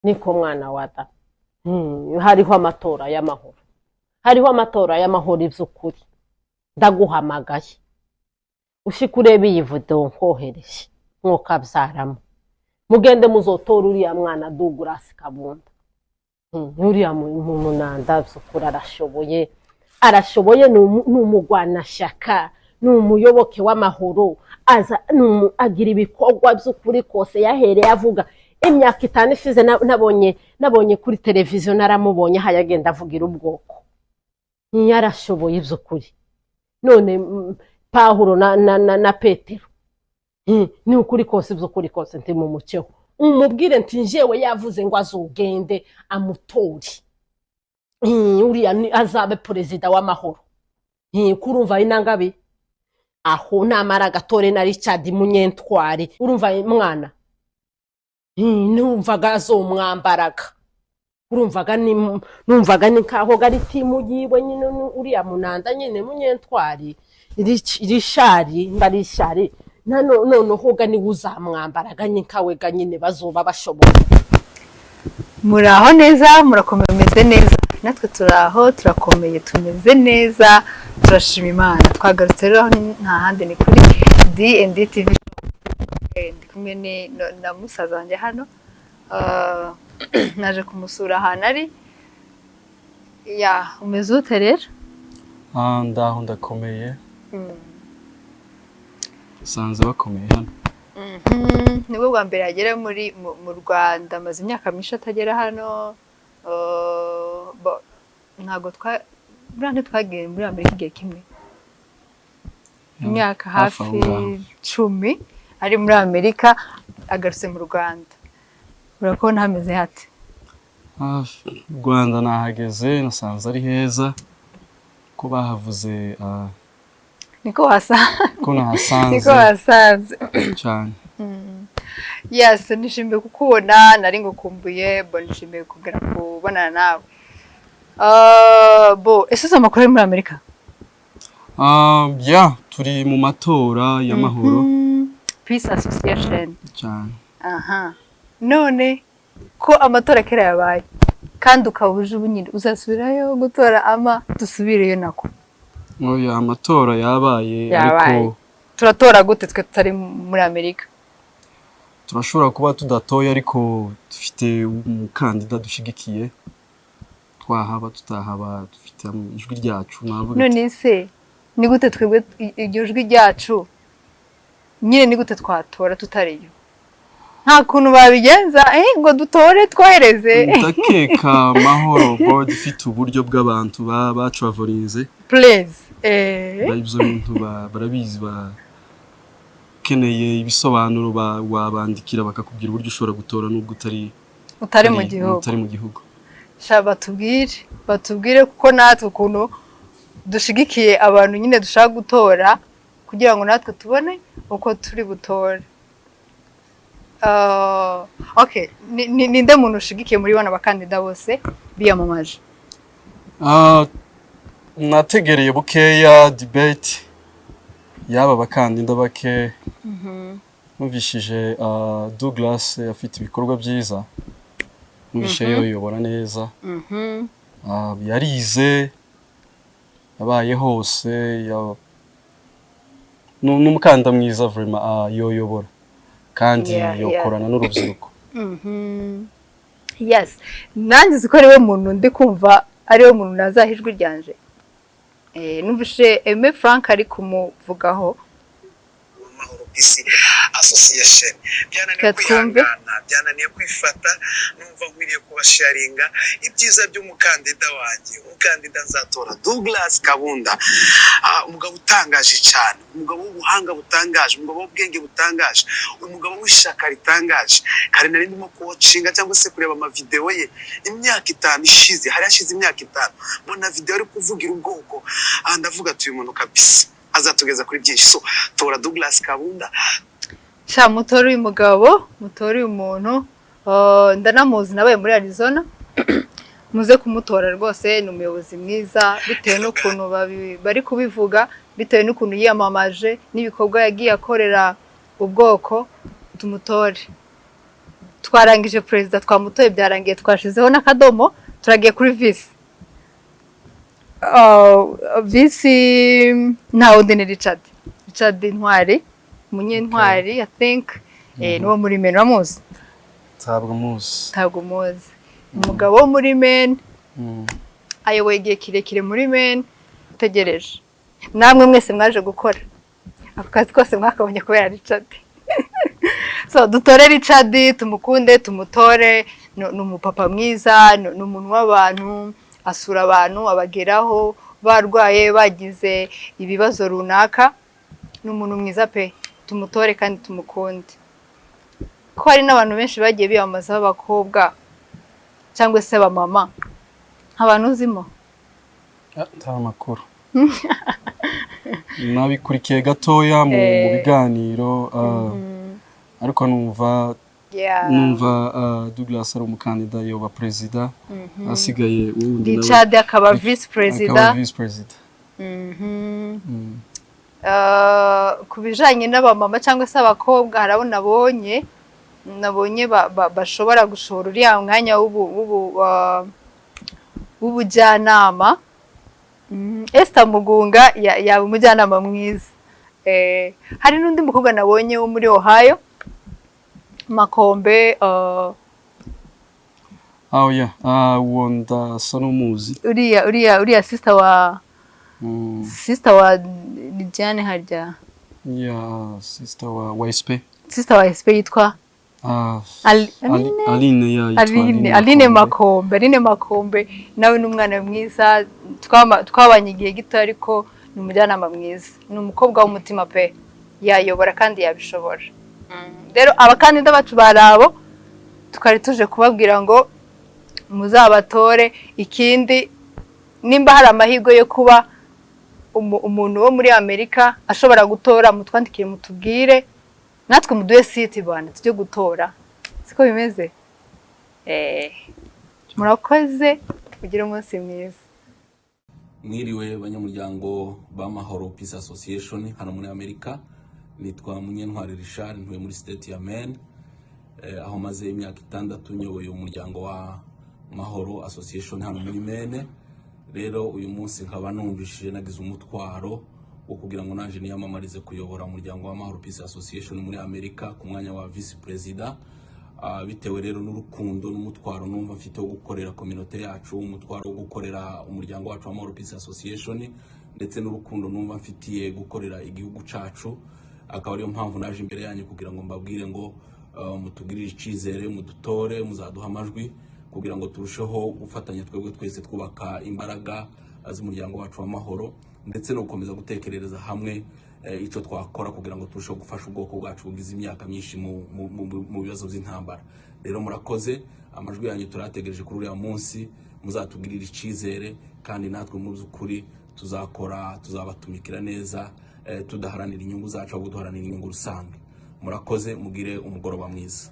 niko mwana wada hariho amatora y'amahoro hariho amatora y'amahoro ivy'ukuri ndaguhamagaye ushikurebe iyi video nkohereje mwokavyaramo mugende muzotora uriya mwana Douglas Kabunda uriya muntu nanda vy'ukuri arashoboye n'umugwana shaka n'umuyoboke w'amahoro aza agira ibikorwa by'ukuri kose yahereye avuga imyaka 5 ishize nabonye kuri televiziyo naramubonye hayagenda avugira ubwoko yarashoboye ivy'ukuri none Pawulo na Petero ni ukuri kose ivy'ukuri kose nti mu mucyo umubwire nti njewe yavuze ngo azogende amutori uriya azabe perezida w'amahoro kurumva inangabi aho namara gatore na Richard Munyentwari urumva mwana numvaga azomwambaraga urumvaga numvaga nkaho gari timu yiwe nyine uriya munanda nyine Munyentwari rishari mbarishari none hoga ni uzamwambaraga nyinkawe ga nyine bazoba bashoboye muraho neza murakomeye neza natwe turaho turakomeye tumeze neza turashima Imana twagarutse rero nta handi ni kuri D&D TV ndi kumwe na musaza wanjye hano naje kumusura ahantu ari ya umeze ute rero ndaho ndakomeye sanze bakomeye hano nibwo bwa mbere yagera mu Rwanda amaze imyaka myinshi atagera hano ntago twagiye muri Amerika igihe kimwe imyaka hafi 10 ari muri Amerika agarutse mu Rwanda urakona hameze hate Rwanda nahageze nasanze ari heza ko bahavuze niko nahasanze niko wasanze cyane yes nishimiye kukubona nari ngukumbuye nishimiye kugera kubonana nawe ese amakuru muri Amerika turi mu matora y'amahoro Peace Association cyane none ko amatora kera yabaye kandi ukabuje ubunyine uzasubirayo gutora ama dusubireyo nako oya amatora yabaye ariko turatora gute twe tutari muri Amerika turashobora kuba tudatoye ariko dufite umukandida dushigikiye twahaba tutahaba dufite ijwi ryacu navuga none se ni gute twebwe iryo jwi ryacu nyine ni gute twatora tutariyo nta kuntu babigenza ngo dutore twohereze ndakeka mahoro board ifite uburyo bw'abantu batravelinze please ibyo bintu barabizi bakeneye ibisobanuro wabandikira bakakubwira uburyo ushobora gutora nubwo utari mu gihugu shaba batubwire kuko natwe ukuntu dushigikiye abantu nyine dushaka gutora kugira ngo natwe tubone uko turi butore okay ninde muntu ushigikiye muri bana bakandida bose biyamamaje nategereye bukeya debate yaba bakandida bake numvishije Douglas afite ibikorwa byiza numvishe yoyobora neza yarize yabaye hose n'umukandida mwiza vraiment yoyobora kandi yokorana n'urubyiruko yes nanjye ziko ariwe muntu ndi kumva ariwe muntu nazahijwe ryanje numvishe Aime Frank ari kumuvugaho Peace Association byananiye kwifata numva nkwiriye kubasharinga ibyiza by'umukandida wanjye umukandida nzatora Douglas Kabunda umugabo utangaje cyane umugabo w'ubuhanga butangaje umugabo w'ubwenge butangaje umugabo w'ishaka ritangaje kare nari ndimo coachinga cyangwa se kureba ama video ye imyaka 5 ishize hari yashize imyaka 5 mbona video ari kuvugira ubwoko ndavuga tuyu muntu kabisa azatugeza kuri byinshi so tora Douglas Kabunda mutora uyu mugabo mutora uyu muntu ndanamuzi nabaye muri Arizona muze kumutora rwose ni umuyobozi mwiza bitewe n'ukuntu bari kubivuga bitewe n'ukuntu yiyamamaje n'ibikorwa yagiye akorera ubwoko tumutore twarangije perezida twamutoye byarangiye twashizeho n'akadomo turagiye kuri visi visi nta wundi ni Richard Ntwari Munyentwari I think niwo muri men uramuzi ntabwo muzi umugabo wo muri men ayoboye igihe kirekire muri men utegereje namwe mwese mwaje gukora ako kazi kose mwakabonye kubera Richard so dutore Richard tumukunde tumutore ni umupapa mwiza ni umuntu w'abantu asura abantu abageraho barwaye bagize ibibazo runaka ni umuntu mwiza pe tumutore kandi tumukunde ko hari n'abantu benshi bagiye biyamamaza b'abakobwa cyangwa se abamama abantu uzimo nta makuru nabikurikiye gatoya mu biganiro ariko numva Douglas ari umukandida yoba perezida asigaye uwundi Richard akaba vice president ku bijanye n'abamama cyangwa se abakobwa harabo nabonye bashobora gushora uriya mwanya w'ubujyanama Esther Mugunga yaba umujyanama mwiza hari n'undi mukobwa nabonye wo muri Ohio Makombe wonda sanumuzi uriya sister wa Diane harya sister wa SP yitwa Aline Makombe nawe n'umwana mwiza twabanye igihe gito ariko ni umujyanama mwiza ni umukobwa w'umutima pe yayobora kandi yabishobora rero abakandida bacu barabo tukari tuje kubabwira ngo muzabatore ikindi nimba hari amahirwe yo kuba umuntu wo muri Amerika ashobora gutora mutwandikire mutubwire natwe muduhe site bana tujye gutora siko bimeze murakoze kugira umunsi mwiza mwiriwe banyamuryango b'Amahoro Peace Association hano muri Amerika nitwa Munyentwari Richard ntuye muri state ya Maine aho maze imyaka 6 nyoboye umuryango wa Mahoro Association hano muri Maine rero uyu munsi nkaba numvishije nagize umutwaro wo kugira ngo naje niyamamarize kuyobora umuryango wa Mahoro Peace Association muri Amerika ku mwanya wa vice president bitewe rero n'urukundo n'umutwaro numva mfite wo gukorera community yacu umutwaro wo gukorera umuryango wacu wa Mahoro Peace Association ndetse n'urukundo numva mfitiye gukorera igihugu cacu akaba ariyo mpamvu naje imbere yanyu kugira ngo mbabwire ngo mutugirire icizere mudutore muzaduha amajwi kugira ngo turusheho gufatanya twebwe twese twubaka imbaraga z'umuryango wacu wa Mahoro ndetse no gukomeza gutekerereza hamwe ico twakora kugira ngo turusheho gufasha ubwoko bwacu bugize imyaka myinshi mu bibazo by'intambara rero murakoze amajwi yanyu turategereje kuri uriya munsi muzatugirira icizere kandi natwe mu by'ukuri tuzabatumikira neza tudaharanira inyungu zacu ahubwo duharanira inyungu rusange murakoze mugire umugoroba mwiza